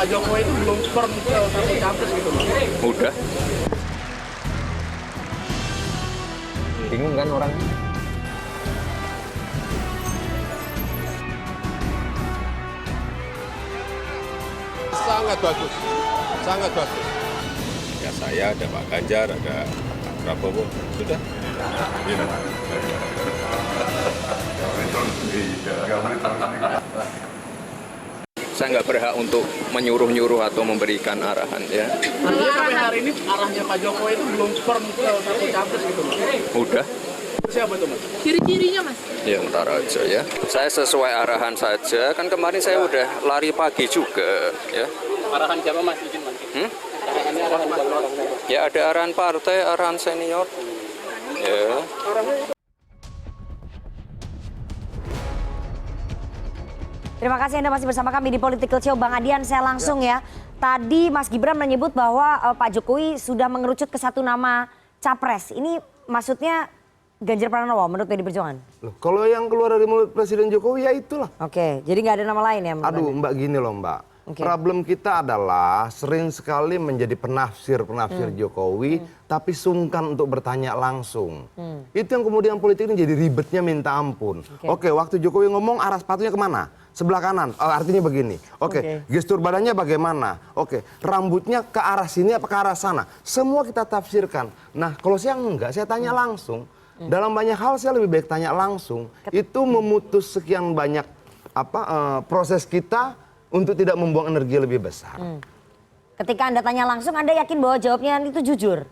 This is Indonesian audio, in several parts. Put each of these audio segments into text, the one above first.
Jokowi itu belum firm ke satu capres gitu Mas? Udah. Bingung kan orang? Sangat bagus, sangat bagus. Ya saya, ada Pak Ganjar, ada Pak Prabowo, sudah. Saya nggak berhak untuk menyuruh-nyuruh atau memberikan arahan ya. Artinya sampai hari ini arahnya Pak Jokowi itu belum firm ke satu capres gitu Mas? Udah. Siapa itu Mas? Ciri-cirinya Mas? Ya ntar aja ya. Saya sesuai arahan saja. Kan kemarin saya udah lari pagi juga ya. Arahan siapa Mas? Izin Mas. Arahannya arahan Mas. Ya ada arahan partai, arahan senior. Ya. Terima kasih Anda masih bersama kami di Political Show. Bang Adian, saya langsung ya. Tadi Mas Gibran menyebut bahwa Pak Jokowi sudah mengerucut ke satu nama capres. Ini maksudnya Ganjar Pranowo menurut PDI Perjuangan? Loh, kalau yang keluar dari mulut Presiden Jokowi ya itulah. Oke, jadi nggak ada nama lain ya? menurut Aduh Anda? Mbak gini loh Mbak. Oke. Problem kita adalah sering sekali menjadi penafsir Jokowi, tapi sungkan untuk bertanya langsung. Itu yang kemudian politik ini jadi ribetnya minta ampun. Oke, waktu Jokowi ngomong arah sepatunya kemana? Sebelah kanan, artinya begini. Oke, gestur badannya bagaimana? Oke, rambutnya ke arah sini apa ke arah sana? Semua kita tafsirkan. Nah, kalau saya enggak, saya tanya langsung. Dalam banyak hal saya lebih baik tanya langsung. Itu memutus sekian banyak proses kita untuk tidak membuang energi lebih besar. Ketika Anda tanya langsung, Anda yakin bahwa jawabnya itu jujur?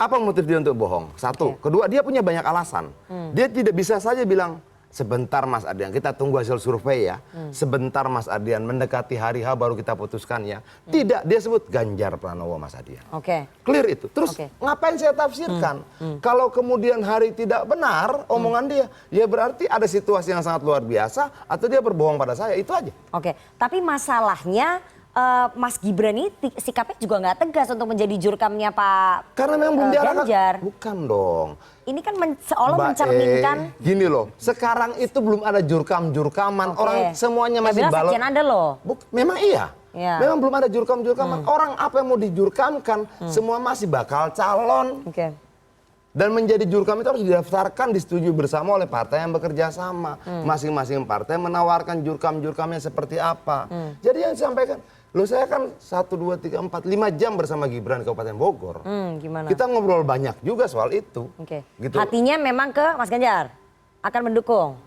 Apa motif dia untuk bohong? Satu. Kedua, dia punya banyak alasan. Dia tidak bisa saja bilang, sebentar Mas Adian, kita tunggu hasil survei ya. Sebentar Mas Adian, mendekati hari H baru kita putuskan ya. Tidak, dia sebut Ganjar Pranowo Mas Adian. Oke. Clear itu. Terus ngapain saya tafsirkan? Kalau kemudian hari tidak benar omongan dia, ya berarti ada situasi yang sangat luar biasa atau dia berbohong pada saya, itu aja. Oke, tapi masalahnya Mas Gibran ini sikapnya juga nggak tegas untuk menjadi jurkamnya Pak Karena memang belum diarahkan. Ganjar. Bukan dong. Ini kan seolah Mbak mencerminkan. Gini loh, sekarang itu belum ada jurkam-jurkaman. Orang semuanya masih bilang balon. sekjen Anda loh. Memang iya. Ya. Memang belum ada jurkam-jurkaman. Orang apa yang mau dijurkamkan, semua masih bakal calon. Oke. Dan menjadi jurkam itu harus didaftarkan, disetujui bersama oleh partai yang bekerja sama. Masing-masing partai menawarkan jurkam-jurkamnya seperti apa. Jadi yang disampaikan, loh saya kan 1, 2, 3, 4, 5 jam bersama Gibran di Kabupaten Bogor. Gimana? Kita ngobrol banyak juga soal itu. Oke. Gitu. Hatinya memang ke Mas Ganjar akan mendukung.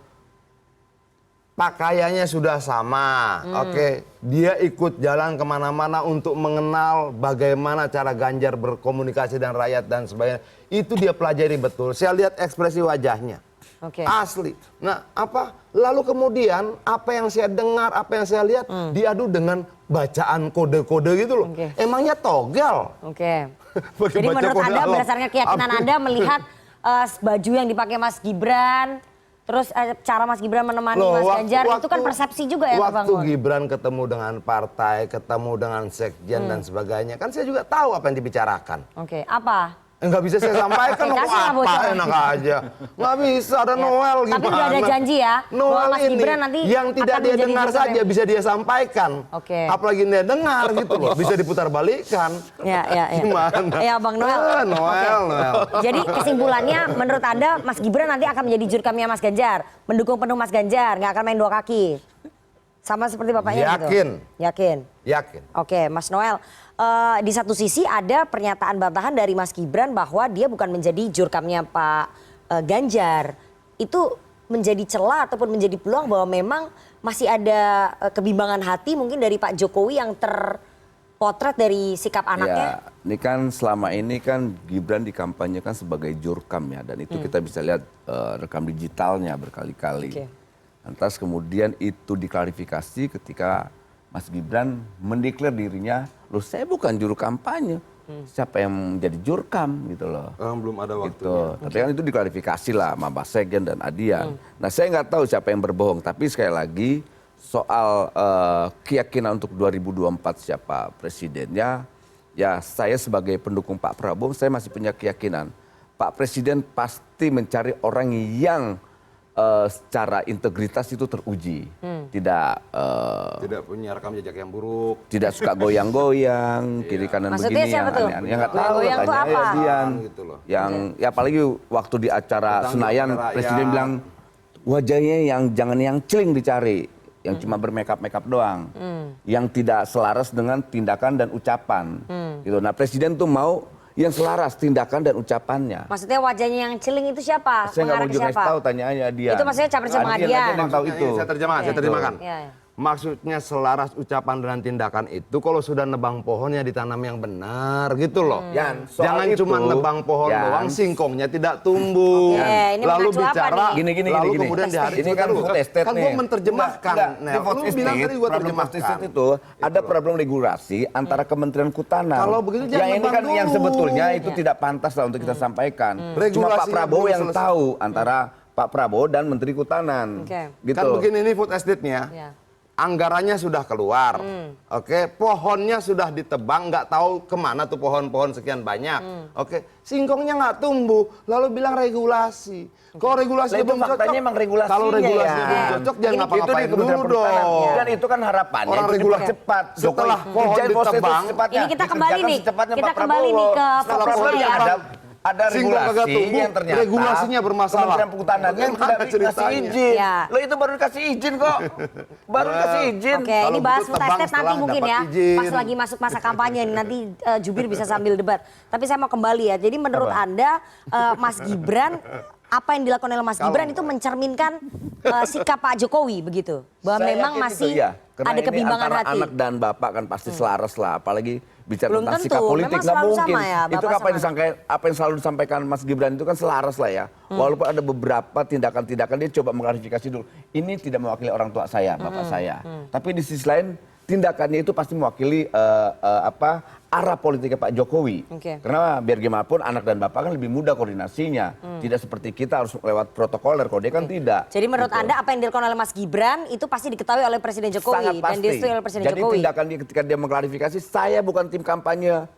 Pakaiannya sudah sama, oke. Dia ikut jalan kemana-mana untuk mengenal bagaimana cara Ganjar berkomunikasi dengan rakyat dan sebagainya. Itu dia pelajari betul. Saya lihat ekspresi wajahnya, asli. Nah, lalu kemudian apa yang saya dengar, apa yang saya lihat diadu dengan bacaan kode-kode gitu loh. Emangnya togel? Oke. Pakai Jadi baca menurut kode Anda alam. berdasarkan keyakinan Anda melihat baju yang dipakai Mas Gibran, terus cara Mas Gibran menemani Mas Ganjar, itu kan persepsi juga ya Waktu terbangun. Gibran ketemu dengan partai, ketemu dengan sekjen dan sebagainya, kan saya juga tahu apa yang dibicarakan. Oke, apa? Nggak bisa saya sampaikan, Kasih lah bocoran. enak aja. Nggak bisa, ada Noel gimana. Tapi udah ada janji ya, bahwa Noel Mas ini Gibran nanti yang tidak akan dia menjadi dengar jurkam saja yang- bisa dia sampaikan. Oke. Apalagi dia dengar gitu loh, bisa diputar balikan. Ya. Gimana? Ya Bang Noel. Noel. Jadi kesimpulannya menurut Anda Mas Gibran nanti akan menjadi jurkamnya Mas Ganjar, mendukung penuh Mas Ganjar, nggak akan main dua kaki. Sama seperti bapaknya Yakin. gitu. Yakin. Yakin. Oke, Mas Noel. Di satu sisi ada pernyataan bantahan dari Mas Gibran bahwa dia bukan menjadi jurkamnya Pak Ganjar. Itu menjadi celah ataupun menjadi peluang bahwa memang masih ada kebimbangan hati mungkin dari Pak Jokowi yang terpotret dari sikap anaknya. Ya, ini kan selama ini kan Gibran dikampanyekan sebagai jurkam ya, dan itu kita bisa lihat rekam digitalnya berkali-kali. Lantas kemudian itu diklarifikasi ketika Mas Gibran mendeklar dirinya, loh saya bukan juru kampanye, siapa yang menjadi jurkam gitu loh. Belum ada waktunya. Gitu. Tapi kan itu diklarifikasi lah sama Mbak Sekjen dan Adian. Nah saya nggak tahu siapa yang berbohong, tapi sekali lagi soal keyakinan untuk 2024 siapa presidennya, ya saya sebagai pendukung Pak Prabowo, saya masih punya keyakinan Pak Presiden pasti mencari orang yang secara integritas itu teruji, tidak punya rekam jejak yang buruk. tidak suka goyang-goyang kiri kanan Maksudnya begini siapa tuh? yang nggak tahu Goyang tuh katanya apa? Dian. Gitu loh. Yang ya apalagi waktu di acara Tentang Senayan rakyat. Presiden bilang wajahnya yang jangan yang celing dicari, yang cuma bermakeup doang, yang tidak selaras dengan tindakan dan ucapan. Gitu. Nah Presiden tuh mau yang selaras tindakan dan ucapannya. Maksudnya wajahnya yang celing itu siapa? Saya nggak Mengarah mau ke juga siapa? tahu, tanya aja dia. Itu maksudnya capresnya Bang Adian aja Adian. yang tahu itu. Saya terjemahkan. Iya, iya. Maksudnya selaras ucapan dan tindakan itu kalau sudah nebang pohonnya ditanam yang benar gitu loh. Yan, soal Jangan itu, cuma nebang pohon Yan. doang, singkongnya tidak tumbuh. Oke, ini lalu mengacu apa bicara, nih? Gini. lalu kemudian di hari Ini kan itu, food estate kan nih. gue menerjemahkan. Enggak, Nah, di food lu bilang estate, tadi gue problem food terjemahkan. estate itu ada problem regulasi antara Kementerian Kehutanan. Kalau begitu jangan yang ini nebang kan yang dulu. sebetulnya itu tidak pantas lah untuk kita sampaikan. Cuma Pak Regulasinya Prabowo belum yang selesai. tahu antara Pak Prabowo dan Menteri Kehutanan. Oke. Gitu. Kan begini nih food estate-nya. Ya. Anggarannya sudah keluar, oke, pohonnya sudah ditebang, nggak tahu kemana tuh pohon-pohon sekian banyak, oke, singkongnya nggak tumbuh, lalu bilang regulasi. Kalau regulasi Lah, itu belum cocok, faktanya emang regulasinya, kalau regulasi ya. belum cocok, jangan Ini- ngapa-ngapain itu di Kementerian dulu Perhutanan. dong. Dan itu kan harapannya Orang itu regulasi cepat. setelah Jokowi pohon kerjain proses itu ditebang, secepatnya. Ini kita kembali Dikerjakan nih. secepatnya Kita Pak kembali nih Prabowo. ke Setelah fokusnya problemnya ya. ada Singkong kagak regulasi tumbuh, yang ternyata regulasinya bermasalah. Kementerian Perhutanan yang Bagaimana tidak dikasih ceritanya? izin. Ya. Lo itu baru dikasih izin kok. Baru dikasih izin. Oke, Kalau ini bahas begitu food tebang estate nanti setelah mungkin dapat ya. izin. Pas lagi masuk masa kampanye nih, nanti Jubir bisa sambil debat. Tapi saya mau kembali ya. Jadi menurut Anda Mas Gibran, apa yang dilakukan oleh Mas Gibran itu mencerminkan sikap Pak Jokowi begitu? Bahwa Saya memang yakin masih itu, iya. Karena ada ini kebimbangan antara hati. anak dan bapak kan pasti selaras lah, apalagi bicara Belum tentang tentu, sikap politik memang nggak selalu mungkin. sama ya, Itu Bapak apa yang sama disangka, apa yang selalu disampaikan Mas Gibran itu kan selaras lah ya. Walaupun ada beberapa tindakan-tindakan dia coba mengklarifikasi dulu. Ini tidak mewakili orang tua saya, bapak saya. Tapi di sisi lain tindakannya itu pasti mewakili arah politiknya Pak Jokowi. Oke. Karena biar gimana pun anak dan bapak kan lebih mudah koordinasinya. Tidak seperti kita harus lewat protokoler, kalau dia kan tidak. Jadi menurut Gitu. Anda apa yang dilakukan oleh Mas Gibran itu pasti diketahui oleh Presiden Jokowi Sangat dan pasti. direstui oleh Presiden Jadi Jokowi. tindakan dia ketika dia mengklarifikasi, saya bukan tim kampanye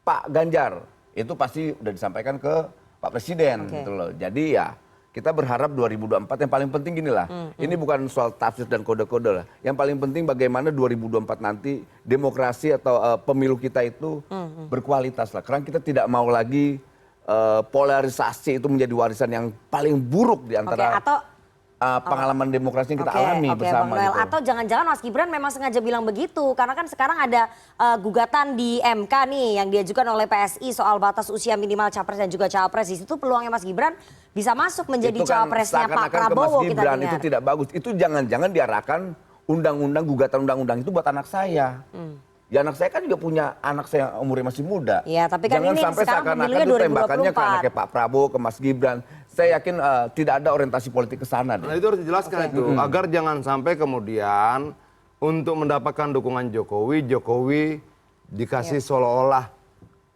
Pak Ganjar. Itu pasti udah disampaikan ke Pak Presiden Oke. gitu loh. Jadi ya kita berharap 2024 yang paling penting gini lah. Ini bukan soal tafsir dan kode-kode lah. Yang paling penting bagaimana 2024 nanti demokrasi atau pemilu kita itu berkualitas lah. Karena kita tidak mau lagi polarisasi itu menjadi warisan yang paling buruk di Oke, antara atau pengalaman demokrasi yang kita Oke, alami oke, bersama. Bang Noel. gitu. Atau jangan-jangan Mas Gibran memang sengaja bilang begitu karena kan sekarang ada gugatan di MK nih yang diajukan oleh PSI soal batas usia minimal capres dan juga cawapres. Di situ peluangnya Mas Gibran bisa masuk menjadi Itu kan cawapresnya Pak seakan-akan ke Mas Prabowo kita Gibran dengar. itu tidak bagus. Itu jangan-jangan diarahkan gugatan undang-undang itu buat anak saya. Ya anak saya kan juga punya anak saya yang umurnya masih muda. Iya, tapi kan jangan ini sampai sekarang seakan-akan pemilunya itu tembakannya ke 2024. anaknya Pak Prabowo, ke Mas Gibran. Saya yakin tidak ada orientasi politik ke sana deh. Nah itu harus dijelaskan itu, agar jangan sampai kemudian untuk mendapatkan dukungan Jokowi, Jokowi dikasih seolah-olah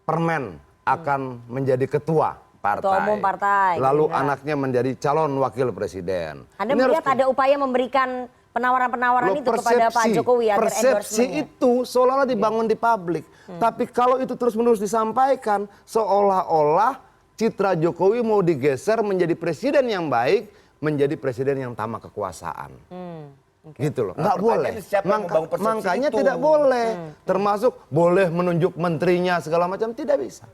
permen akan menjadi ketua partai. Ketua umum partai, Lalu Gerindra. anaknya menjadi calon wakil presiden. Anda Ini melihat harus- ada upaya memberikan penawaran-penawaran Loh, itu kepada Pak Jokowi agar persepsi endorsementnya. itu seolah-olah dibangun di publik. Tapi kalau itu terus-menerus disampaikan, seolah-olah citra Jokowi mau digeser menjadi presiden yang baik, menjadi presiden yang tamak kekuasaan. Gitu loh, nggak boleh. pertanyaannya siapa yang membangun persepsi Makanya itu? tidak boleh. Termasuk boleh menunjuk menterinya segala macam, tidak bisa.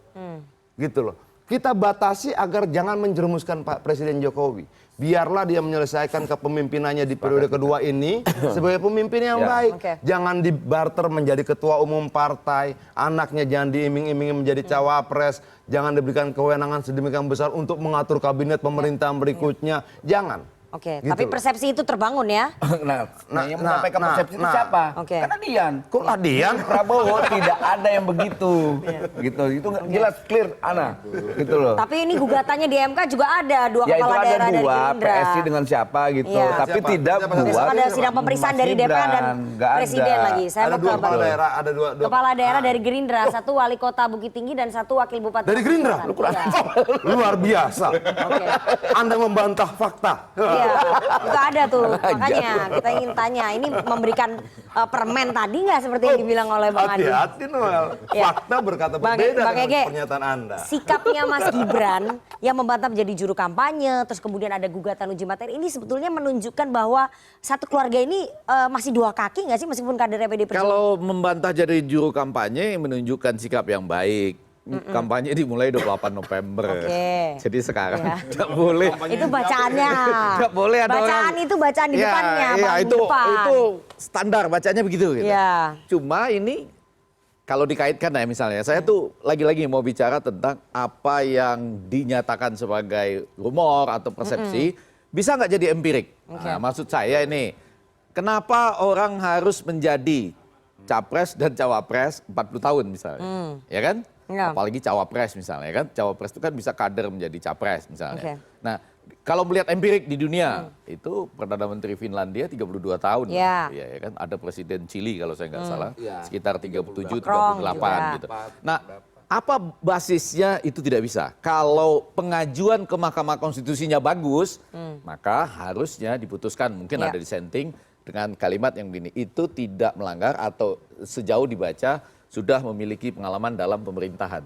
Gitu loh. Kita batasi agar jangan menjerumuskan Pak Presiden Jokowi. Biarlah dia menyelesaikan kepemimpinannya di periode kedua ini sebagai pemimpin yang Ya. baik. Oke. Jangan dibarter menjadi ketua umum partai, anaknya jangan diiming-imingi menjadi cawapres, jangan diberikan kewenangan sedemikian besar untuk mengatur kabinet pemerintahan berikutnya. Jangan. Oke, Gitu tapi loh. persepsi itu terbangun ya. Yang menyampaikan persepsi itu nah. siapa? Oke. Karena Dian. Kok Adian? Prabowo tidak ada yang begitu. Gitu. Itu jelas clear Ana. Gitu loh. Tapi ini gugatannya di MK juga ada dua Ya itu kepala ada daerah dari dua, Gerindra. PSI dengan siapa gitu. Iya. Tapi Siapa? tidak Siapa? buat. Besok ada sidang pemeriksaan Mas dari DPR dan Gibran. Nggak ada. Presiden lagi. Saya Ada mau dua ke kepala Bang- daerah, ada dua Kepala daerah dari Gerindra, satu wali kota Bukit Tinggi dan satu wakil bupati. Dari Gerindra? Pamekasan. Iya. Luar biasa. Oke. Anda membantah fakta. Iya, itu ada tuh. Makanya kita ingin tanya, ini memberikan permen tadi nggak seperti yang dibilang oleh Bang Adi? Hati-hati Noel, fakta berkata berbeda Bang dengan Ege, pernyataan Anda. sikapnya Mas Gibran yang membantah menjadi juru kampanye, terus kemudian ada gugatan uji materi, ini sebetulnya menunjukkan bahwa satu keluarga ini masih dua kaki nggak sih meskipun kadernya PDI Perjuangan? Kalau membantah jadi juru kampanye menunjukkan sikap yang baik. Kampanye dimulai 28 November. Oke. Jadi sekarang Ya. tidak boleh. Itu bacaannya. Nggak boleh ada bacaan orang. itu bacaan di depannya, Iya, Bang, itu depan. itu standar bacanya begitu gitu. Iya. Cuma ini kalau dikaitkan ya misalnya, saya tuh lagi-lagi mau bicara tentang apa yang dinyatakan sebagai rumor atau persepsi, bisa nggak jadi empirik? Nah, maksud saya ini, kenapa orang harus menjadi capres dan cawapres 40 tahun misalnya, ya kan? Ya. Apalagi cawapres misalnya, kan? Cawapres itu kan bisa kader menjadi capres misalnya. Oke. Nah, kalau melihat empirik di dunia, itu Perdana Menteri Finlandia 32 tahun. Ya. Ya kan? Ada Presiden Chili kalau saya nggak salah, sekitar 37, Macron 38 juga. gitu. Nah, apa basisnya itu tidak bisa. Kalau pengajuan ke Mahkamah Konstitusinya bagus, maka harusnya diputuskan. Mungkin Ya. ada dissenting dengan kalimat yang begini, itu tidak melanggar atau sejauh dibaca sudah memiliki pengalaman dalam pemerintahan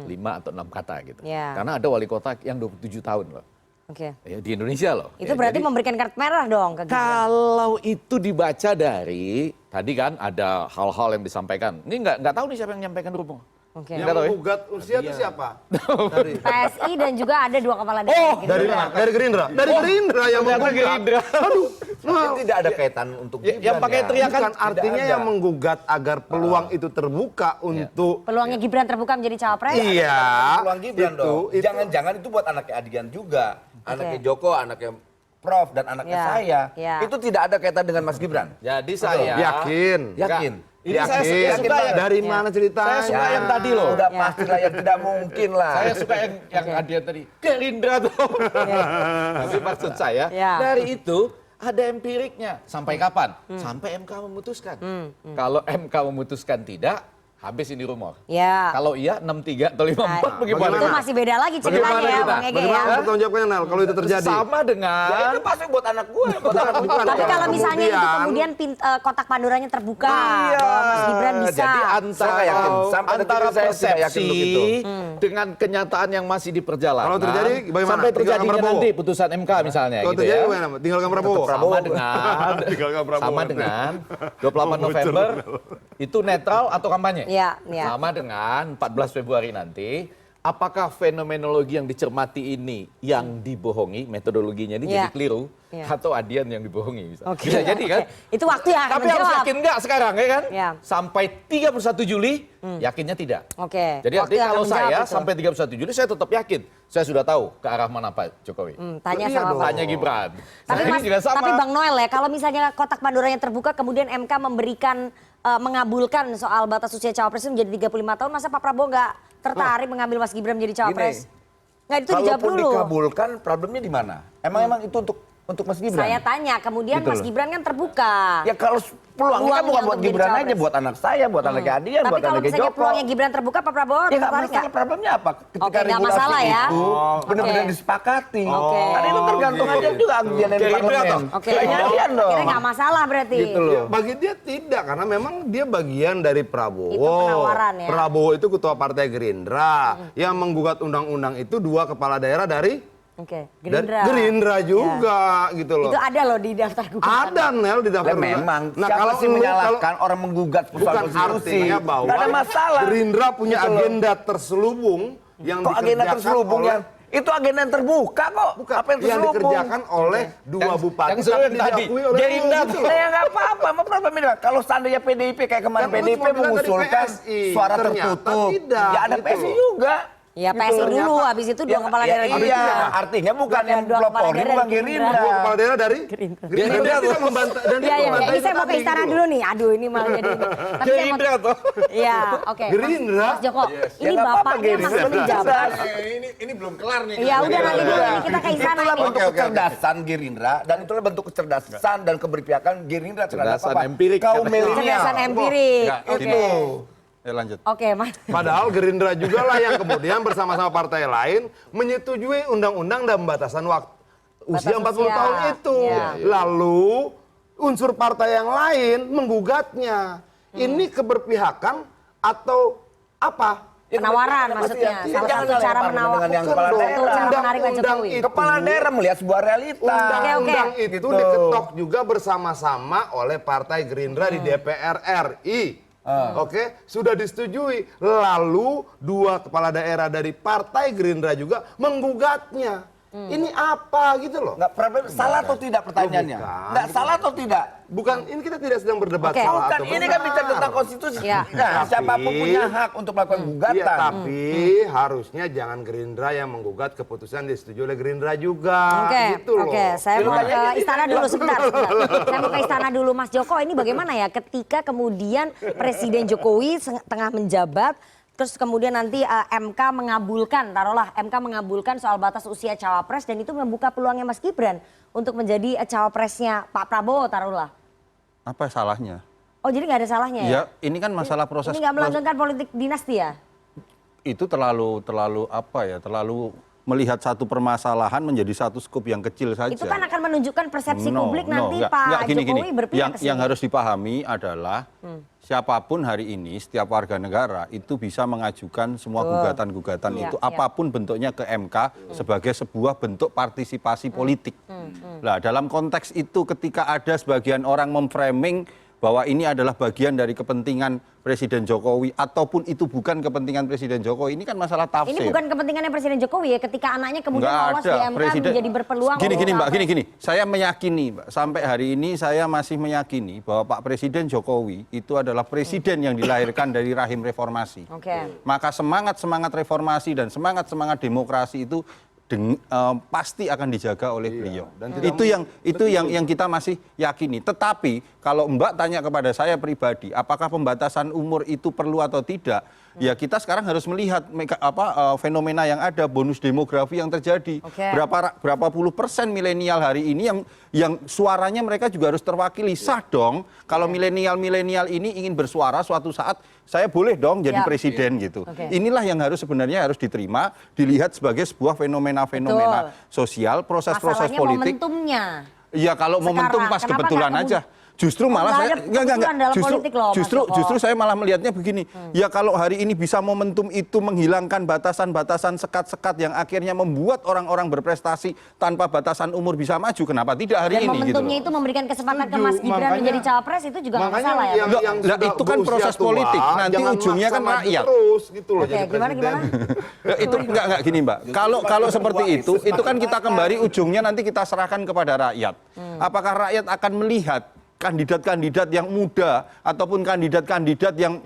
5 atau 6 kata gitu. Ya. Karena ada wali kota yang 27 tahun loh. Oke. Ya, di Indonesia loh. Itu Ya, berarti jadi- memberikan kartu merah dong ke Gibran. kalau itu dibaca dari tadi kan ada hal-hal yang disampaikan. Ini nggak tahu nih siapa yang menyampaikan rumor. Oke. Yang Nggak tahu ya? menggugat usia itu siapa? Dari PSI dan juga ada dua kepala daerah. Gerindra. dari mana? Dari Gerindra. Dari Gerindra yang ternyata menggugat. Gerindra. Aduh, Mungkin tidak ada kaitan untuk Yang Gibran pakai ya. teriakan bukan artinya ada. yang menggugat agar peluang itu terbuka untuk Peluangnya Gibran terbuka menjadi cawapres? iya. Peluang Gibran dong. Jangan-jangan itu buat anaknya Adian juga. Anaknya Joko, anaknya Prof, dan anaknya Ya, saya. ya. Itu tidak ada kaitan dengan Mas Gibran. Jadi saya Yakin. Yakin. Ini saya Yakin. suka yang Dari Ya. mana ceritanya? Saya suka yang tadi loh. Udah pasti lah yang tidak mungkin lah. Saya suka yang Adian tadi. Gerindra tuh. Tapi maksud saya Ya. dari itu ada empiriknya. Sampai kapan? Sampai MK memutuskan. Kalau MK memutuskan tidak, habis ini rumor. Ya. Kalau iya 63 atau 54 Nah, bagaimana? itu masih beda lagi ceritanya Bagaimana ya kita? Bang Ege Bagaimana ya. bertanggung jawabnya Nel kalau itu terjadi? Sama dengan Ya itu pasti buat anak gue. Buat anak gue. Bukan. Tapi kalau misalnya itu Kemudian- kemudian kotak Pandoranya terbuka, Iya. bahwa Mas Gibran bisa. Jadi Saya antara nggak yakin. Sampai detik antara ini saya tidak yakin persepsi untuk itu. dengan kenyataan yang masih di perjalanan. Kalau terjadi, bagaimana? Sampai Tinggalkan terjadinya Prabowo. nanti putusan MK misalnya Kalau gitu terjadi ya. bagaimana? Tinggalkan Prabowo. Sama dengan Tinggalkan Prabowo. sama dengan 28 November itu netral atau kampanye? Iya, iya. Sama dengan 14 Februari nanti. Apakah fenomenologi yang dicermati ini yang dibohongi, metodologinya ini Iya. jadi keliru, Iya. atau Adian yang dibohongi? Oke. Bisa jadi kan? Oke. Itu waktu yang akan Tapi harus menjawab. yakin nggak sekarang ya kan? Iya. Sampai 31 Juli, yakinnya tidak. Oke. Jadi Waktu artinya yang kalau akan menjawab saya itu. sampai 31 Juli saya tetap yakin. Saya sudah tahu ke arah mana Pak Jokowi. Tanya Iya sama dong. Bang. Tanya Gibran. Tapi Nah, ini Mas, juga sama. tapi Bang Noel ya, kalau misalnya kotak Pandoranya terbuka kemudian MK memberikan mengabulkan soal batas usia cawapres itu menjadi 35 tahun, masa Pak Prabowo nggak tertarik mengambil Mas Gibran menjadi cawapres? Nggak, itu dijawab Kalaupun dulu. dikabulkan, problemnya di mana? Emang itu untuk Mas Gibran? Saya tanya, kemudian Gitu Mas loh. Gibran kan terbuka. Ya kalau peluangnya kan Peluangnya bukan buat untuk jadi Gibran aja, cawapres. buat anak saya, buat anaknya Adian, Tapi buat kalau anaknya misalnya Joko. peluangnya Gibran terbuka, Pak Prabowo Ya nggak tertarik masalah, nggak? problemnya apa? Ketika Oke, nggak regulasi masalah ya. itu benar-benar Oke. disepakati. Oke. Kan itu tergantung aja juga Adian yang di Gerindra parlemen. toh. Oke. Kayaknya Adian dong. Akhirnya nggak masalah berarti. Gitu loh. Ya, bagi dia tidak, karena memang dia bagian dari Prabowo. Itu penawaran ya. Prabowo itu ketua partai Gerindra. Yang menggugat undang-undang itu dua kepala daerah dari Oke, dari Gerindra. Gerindra juga gitu loh. Itu ada loh di daftar gugatan. Ada Nel di daftar Lah gugatan. memang, Nah, siapa kalau sih lu- menyalahkan orang menggugat bukan persoalan konstitusi? artinya bahwa Nggak ada masalah. Gerindra punya Gitu loh. agenda terselubung yang Kok agenda dikerjakan terselubung oleh ya? Itu agenda yang terbuka kok. bukan, Apa yang terselubung? dikerjakan oleh dua bupati yang seru yang tapi tadi, diakui oleh Gerindra lu, gitu tuh. loh. Ya nggak apa-apa, apa problemnya? Kalau seandainya PDIP kayak kemarin Kan lu PDIP cuma bilang dari mengusulkan PSI, suara ternyata tertutup, tidak, ya ada gitu PSI loh. juga. Ya PSI dulu, habis itu dua kepala daerah Iya, Gerindra. artinya bukan Bukan yang dua blok kepala Polri, daerah bukan Gerindra. Gerindra. Dua kepala daerah dari Gerindra. Dan dia tidak membantah dan dia Iya, iya, membantah ini itu saya mau ke tadi, istana gitu dulu nih. Aduh, ini malah jadi ini. Tapi saya Gerindra mau... tuh. Iya, oke. Mas- Gerindra. Mas Joko, Ya ini nggak apa-apa, bapaknya masih Gerindra. menjabat. Ini belum kelar nih. Iya, udah nanti dulu ini kita ke istana Itulah ini. bentuk kecerdasan Gerindra dan itulah bentuk kecerdasan dan keberpihakan Gerindra terhadap Kecerdasan apa? empirik. Kaum milenial. Kecerdasan empirik. Nggak, Oke. itu. Ya lanjut. Oke, Mas. Padahal Gerindra juga lah yang kemudian bersama-sama partai lain menyetujui undang-undang dan batasan waktu usia 40 usia. tahun itu. Iya. Lalu unsur partai yang lain menggugatnya. Ini keberpihakan atau apa? Penawaran maksudnya, salah satu cara menawar dengan yang kepala untuk daerah. cara menarik Pak Undang-undang Jokowi. itu- Kepala daerah melihat sebuah realita. Undang-undang Oke. itu Gitu. diketok juga bersama-sama oleh Partai Gerindra di DPR RI. Oke, sudah disetujui. Lalu dua kepala daerah dari Partai Gerindra juga menggugatnya. Ini apa gitu loh? Nggak problem, salah atau tidak pertanyaannya? Bukan. Nggak salah atau tidak? Bukan, ini kita tidak sedang berdebat Oke. salah Bukan, atau ini benar. kan bicara tentang konstitusi. Iya. Nah, Tapi- siapapun punya hak untuk melakukan Iya, gugatan. tapi harusnya jangan Gerindra yang menggugat keputusan disetujui oleh Gerindra juga. Oke, Gitu loh. oke. Saya mau Makanya ke ini istana dulu sebentar. Saya mau ke istana dulu, Mas Joko. Ini bagaimana ya ketika kemudian Presiden Jokowi tengah menjabat, terus kemudian nanti MK mengabulkan, taruhlah MK mengabulkan soal batas usia cawapres dan itu membuka peluangnya Mas Gibran untuk menjadi cawapresnya Pak Prabowo, taruhlah. Apa salahnya? Oh, jadi nggak ada salahnya ya? Ya, ini kan masalah proses. Ini nggak melanggengkan politik dinasti ya? Itu terlalu apa ya? Terlalu melihat satu permasalahan menjadi satu skup yang kecil saja. Itu kan akan menunjukkan persepsi publik nanti enggak, Pak gini, Jokowi berpihak ke sini. Yang harus dipahami adalah siapapun hari ini, setiap warga negara itu bisa mengajukan semua gugatan-gugatan Iya, itu, iya. apapun bentuknya ke MK sebagai sebuah bentuk partisipasi politik. Nah, dalam konteks itu ketika ada sebagian orang memframing bahwa ini adalah bagian dari kepentingan Presiden Jokowi ataupun itu bukan kepentingan Presiden Jokowi, ini kan masalah tafsir. Ini bukan kepentingannya Presiden Jokowi ya, ketika anaknya kemudian lolos di MK menjadi berpeluang. Gini, untuk Mbak, cawapres. gini. Saya meyakini, Mbak, sampai hari ini saya masih meyakini bahwa Pak Presiden Jokowi itu adalah presiden yang dilahirkan dari rahim reformasi. Oke. Maka semangat-semangat reformasi dan semangat-semangat demokrasi itu pasti akan dijaga oleh beliau. dan Itu yang kita masih yakini. Tetapi kalau Mbak tanya kepada saya pribadi, apakah pembatasan umur itu perlu atau tidak? Ya kita sekarang harus melihat fenomena yang ada, bonus demografi yang terjadi. Oke. Berapa puluh persen milenial hari ini yang suaranya mereka juga harus terwakili. Sah dong kalau milenial ini ingin bersuara suatu saat, saya boleh dong jadi Siap. presiden gitu. Oke. Inilah yang sebenarnya harus diterima, dilihat sebagai sebuah fenomena-fenomena sosial, proses-proses Masalahnya politik. momentumnya. Ya kalau Sekarang, momentum pas kenapa kebetulan nggak aja. Justru malah nggak saya ada kebetulan dalam politik loh, Mas Joko. justru saya malah melihatnya begini. Ya kalau hari ini bisa momentum itu menghilangkan batasan-batasan sekat-sekat yang akhirnya membuat orang-orang berprestasi tanpa batasan umur bisa maju, kenapa tidak hari Dan ini gitu momentumnya loh. itu memberikan kesempatan ke Setuju, Mas Gibran makanya- menjadi cawapres itu juga nggak Makanya masalah ya. yang Loh, sudah itu kan berusia proses tua, politik. Nanti jangan ujungnya maksa kan maju rakyat. terus gitu loh Oke, jadi gimana, presiden. gimana? Itu enggak gini Mbak. Kalau seperti itu kan kita kembali ujungnya nanti kita serahkan kepada rakyat. Apakah rakyat akan melihat kandidat-kandidat yang muda ataupun kandidat-kandidat yang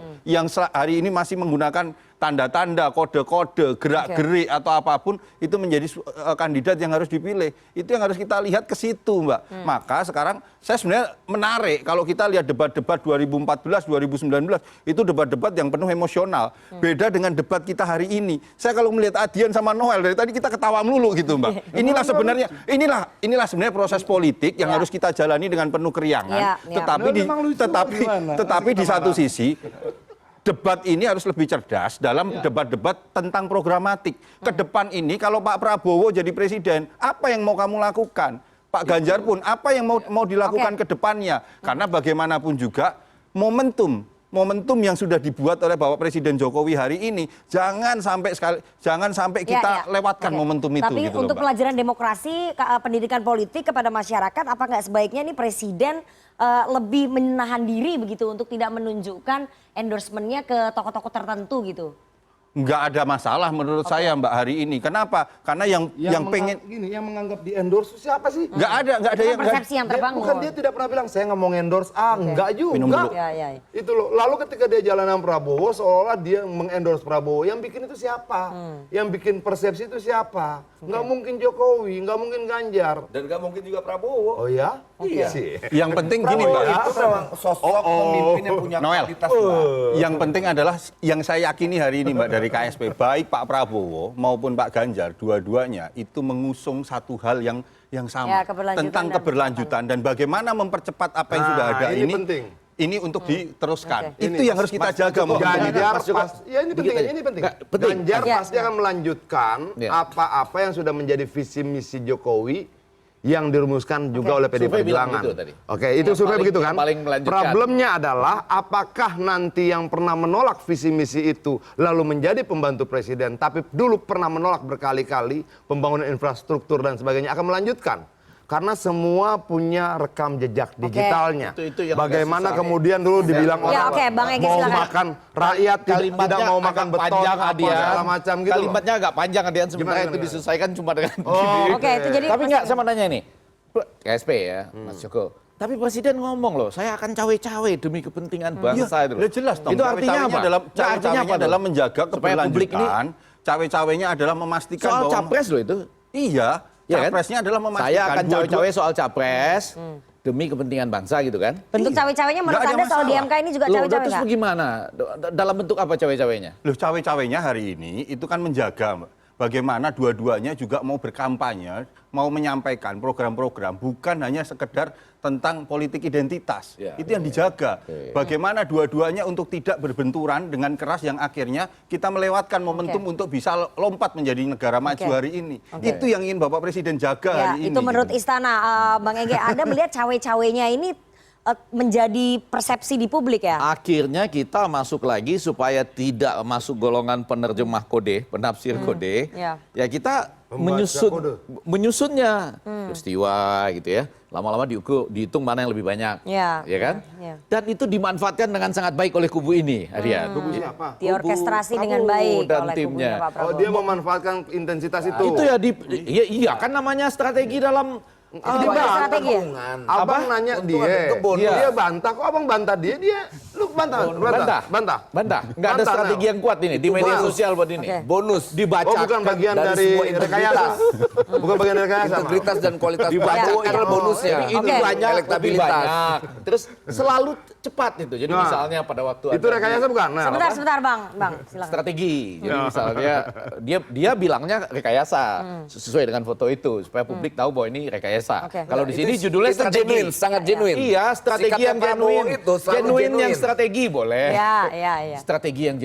hari ini masih menggunakan tanda-tanda, kode-kode, gerak-gerik atau apapun itu menjadi kandidat yang harus dipilih. Itu yang harus kita lihat ke situ, Mbak. Maka sekarang saya sebenarnya menarik kalau kita lihat debat-debat 2014, 2019 itu debat-debat yang penuh emosional. Beda dengan debat kita hari ini. Saya kalau melihat Adian sama Noel dari tadi kita ketawa melulu gitu, Mbak. Inilah sebenarnya proses politik yang harus kita jalani dengan penuh keriangan. Ya, ya. Tetapi di satu sisi debat ini harus lebih cerdas dalam debat-debat tentang programatik. Ke depan ini kalau Pak Prabowo jadi presiden, apa yang mau kamu lakukan? Pak Ganjar pun, apa yang mau dilakukan ke depannya? Karena bagaimanapun juga momentum yang sudah dibuat oleh Bapak Presiden Jokowi hari ini jangan sampai kita lewatkan Oke. momentum itu. Tapi gitu loh, untuk Mbak. pelajaran demokrasi, pendidikan politik kepada masyarakat, apa nggak sebaiknya nih Presiden lebih menahan diri begitu untuk tidak menunjukkan endorsementnya ke tokoh-tokoh tertentu gitu? Nggak ada masalah menurut saya Mbak hari ini. Kenapa? Karena yang pengen yang menganggap di endorse siapa sih? nggak ada Itu kan yang persepsi yang terbangun. Bukan, dia tidak pernah bilang saya nggak mau endorse enggak juga. Minum dulu. Ya. Itu loh. Lalu ketika dia jalan sama Prabowo seolah dia mengendorse Prabowo, yang bikin itu siapa? Yang bikin persepsi itu siapa? Nggak mungkin Jokowi, nggak mungkin Ganjar. Dan nggak mungkin juga Prabowo. Oh ya? Iya. Sih. yang penting gini Prabowo Mbak. itu memang sosok pemimpin yang punya Noel. kualitas, Mbak. Yang penting adalah yang saya yakini hari ini Mbak dari KSP, baik Pak Prabowo maupun Pak Ganjar, dua-duanya itu mengusung satu hal yang sama Ya, keberlanjutan tentang dan keberlanjutan dan bagaimana mempercepat apa yang sudah ada ini penting. Ini untuk diteruskan. Oke. Itu yang harus kita jaga. Ganjar Joko. ya ini penting, ini penting. Ganjar Ya. pasti akan melanjutkan Ya. apa-apa yang sudah menjadi visi misi Jokowi yang dirumuskan juga oleh PD Survei bilang Perjuangan. gitu tadi. Oke, itu survei paling- begitu kan? yang paling melanjutkan. Problemnya adalah apakah nanti yang pernah menolak visi misi itu lalu menjadi pembantu presiden, tapi dulu pernah menolak berkali-kali pembangunan infrastruktur dan sebagainya akan melanjutkan. Karena semua punya rekam jejak digitalnya. Itu yang Bagaimana agak susah. kemudian dulu dibilang Ya, orang oke, Bang Egy, mau silakan. makan rakyat tidak mau makan agak beton panjang, apa Adian. segala macam gitu. loh. Kalimatnya agak panjang, Adian, sementara Gimana, itu gimana? diselesaikan cuma dengan Oh, begini. Oke, itu jadi Tapi nggak, saya mau nanya ini. KSP ya, Mas Joko. Tapi Presiden ngomong loh, saya akan cawe-cawe demi kepentingan bangsa itu. Ya jelas dong. Itu artinya apa? Adalah, Nah, artinya apa adalah dong? menjaga Supaya publik ini keberlanjutan. Cawe-cawenya adalah memastikan soal bahwa capres loh itu. Iya, Ya kan? capresnya adalah memastikan Saya akan dua-dua- cawe-cawe soal capres demi kepentingan bangsa gitu kan. bentuk cawe-cawenya menurut Nggak ada Anda soal di masalah. MK ini juga Loh, cawe-cawe terus nggak? bagaimana? Dalam bentuk apa cawe-cawenya? Loh, cawe-cawenya hari ini itu kan menjaga Mbak. Bagaimana dua-duanya juga mau berkampanye, mau menyampaikan program-program, bukan hanya sekedar tentang politik identitas. Ya, itu yang dijaga. Bagaimana dua-duanya untuk tidak berbenturan dengan keras yang akhirnya kita melewatkan momentum untuk bisa lompat menjadi negara maju hari ini. Itu yang ingin Bapak Presiden jaga Ya, hari ini. itu menurut gitu. Istana. Bang Ege, Anda melihat cawe-cawenya ini menjadi persepsi di publik ya? Akhirnya kita masuk lagi supaya tidak masuk golongan penerjemah kode, penafsir kode. ya. Ya kita Pembaca kode. menyusunnya peristiwa gitu ya. Lama-lama dihitung mana yang lebih banyak. Ya. Ya kan? Ya. Dan itu dimanfaatkan dengan sangat baik oleh kubu ini, Aryan. Kubu siapa? Diorkestrasi Kubu dengan Prabowo baik dan oleh timnya. kubunya Pak Oh, Prabowo. dia memanfaatkan intensitas itu. Itu ya iya kan namanya strategi dalam Dia Ada bantah. strategi ya? Abang nanya dia, Iya. dia bantah. Kok abang bantah dia? Lu bantah. Bantah. Nggak ada Bantah, strategi Nel. yang kuat ini di media bonus. sosial buat ini. Oke. Bonus Dibaca. Oh, bukan bagian dari semua integritas. rekayasa. Bukan bagian dari rekayasa. Bang. integritas dan kualitas Dibaca Prabowo Ya. adalah bonusnya. Tapi ini Oke. banyak, lebih Elektabilitas. banyak. Terus selalu cepat itu. Jadi Nah, misalnya pada waktu Itu rekayasa bukan? Nah, Sebentar Bang, silakan. strategi. Jadi misalnya dia bilangnya rekayasa sesuai dengan foto itu supaya publik tahu bahwa ini rekayasa. Oke. Kalau di sini judulnya itu strategi. genuine, sangat genuine. Iya, strategi Sikapnya yang Prabowo genuine. itu selalu Genuine yang genuine. strategi boleh. Ya. Strategi yang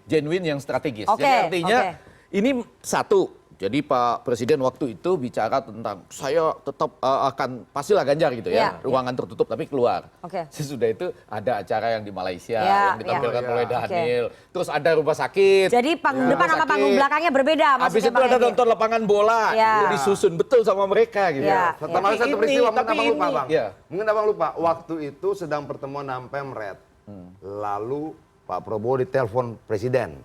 genuine yang strategis. Oke, Jadi artinya oke. ini satu. Jadi Pak Presiden waktu itu bicara tentang saya tetap akan pastilah Ganjar gitu ya, Ya. ruangan tertutup tapi keluar. Oke. Sesudah itu ada acara yang di Malaysia Ya, yang ditampilkan ya. oleh Oke. Daniel. Terus ada rumah sakit. Jadi panggung depan sama Sakit. panggung belakangnya berbeda Habis maksudnya itu Bang ada Ege. nonton lapangan bola, Ya. itu disusun betul sama mereka gitu. Ya. Pertama Tapi satu ini- peristiwa, mungkin tapi abang lupa, ini- Bang. ya. Mungkin abang lupa, waktu itu sedang pertemuan dengan Pemret. Lalu Pak Prabowo ditelepon Presiden.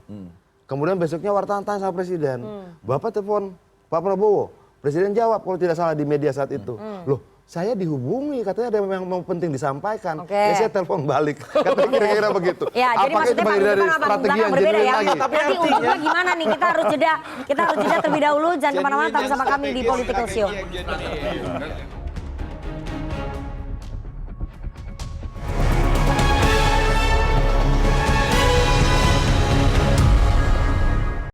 Kemudian besoknya wartawan tanya sama Presiden, Bapak telepon Pak Prabowo. Presiden jawab kalau tidak salah di media saat itu. Loh, saya dihubungi, katanya ada yang mau penting disampaikan. Oke. Ya saya telepon balik. Katanya kira-kira begitu. Ya, jadi Apakah maksudnya itu bagian panggung dari depan sama panggung strategi belakang yang berbeda genuine ya. lagi? Tapi Nanti artinya- ujungnya gimana nih? Kita harus jeda terlebih dahulu. Jangan kemana-mana, tetap bersama kami di Political Show. Genuine yang strategi.